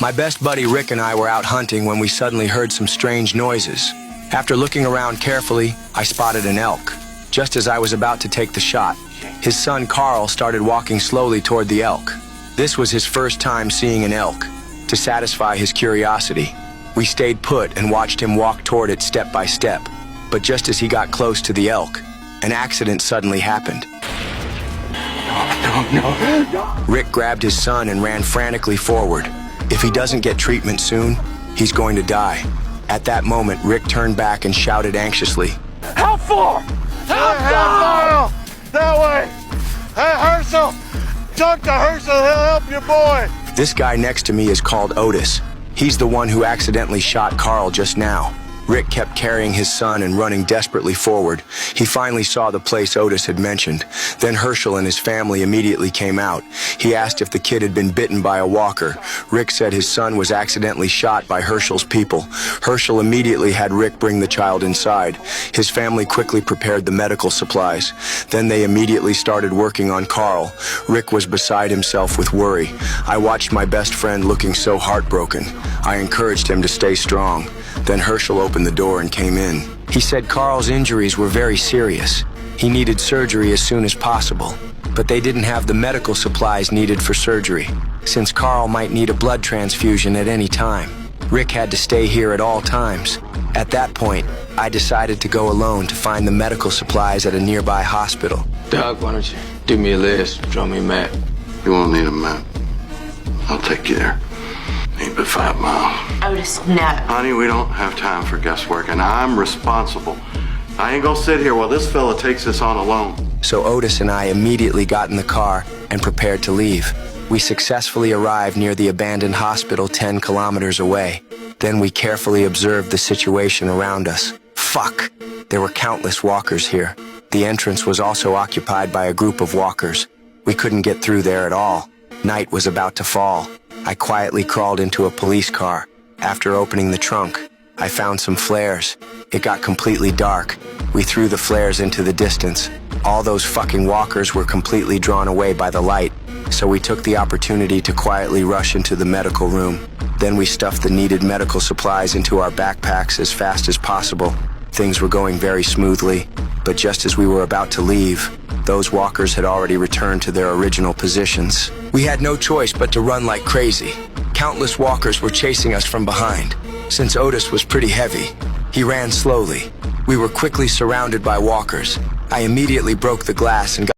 My best buddy Rick and I were out hunting when we suddenly heard some strange noises. After looking around carefully, I spotted an elk. Just as I was about to take the shot, his son Carl started walking slowly toward the elk. This was his first time seeing an elk. To satisfy his curiosity, we stayed put and watched him walk toward it step by step. But just as he got close to the elk, an accident suddenly happened. No. Rick grabbed his son and ran frantically forward. If he doesn't get treatment soon, he's going to die. At that moment, Rick turned back and shouted anxiously, "How far? How far? That way! Hey, Herschel! Talk to Herschel, he'll help your boy!" This guy next to me is called Otis. He's the one who accidentally shot Carl just now. Rick kept carrying his son and running desperately forward. He finally saw the place Otis had mentioned. Then Herschel and his family immediately came out. He asked if the kid had been bitten by a walker. Rick said his son was accidentally shot by Herschel's people. Herschel immediately had Rick bring the child inside. His family quickly prepared the medical supplies. Then they immediately started working on Carl. Rick was beside himself with worry. I watched my best friend looking so heartbroken. I encouraged him to stay strong. Then Herschel opened the door and came in. He said Carl's injuries were very serious. He needed surgery as soon as possible, but they didn't have the medical supplies needed for surgery, since Carl might need a blood transfusion at any time. Rick had to stay here at all times. At that point, I decided to go alone to find the medical supplies at a nearby hospital. Doc, why don't you do me a list, draw me a map? You won't need a map. I'll take you there. Ain't but 5 miles. Otis, no. Honey, we don't have time for guesswork, and I'm responsible. I ain't gonna sit here while this fella takes this on alone. So Otis and I immediately got in the car and prepared to leave. We successfully arrived near the abandoned hospital 10 kilometers away. Then we carefully observed the situation around us. Fuck! There were countless walkers here. The entrance was also occupied by a group of walkers. We couldn't get through there at all. Night was about to fall. I quietly crawled into a police car. After opening the trunk, I found some flares. It got completely dark. We threw the flares into the distance. All those fucking walkers were completely drawn away by the light, so we took the opportunity to quietly rush into the medical room. Then we stuffed the needed medical supplies into our backpacks as fast as possible. Things were going very smoothly, but just as we were about to leave, those walkers had already returned to their original positions. We had no choice but to run like crazy. Countless walkers were chasing us from behind. Since Otis was pretty heavy, he ran slowly. We were quickly surrounded by walkers. I immediately broke the glass and got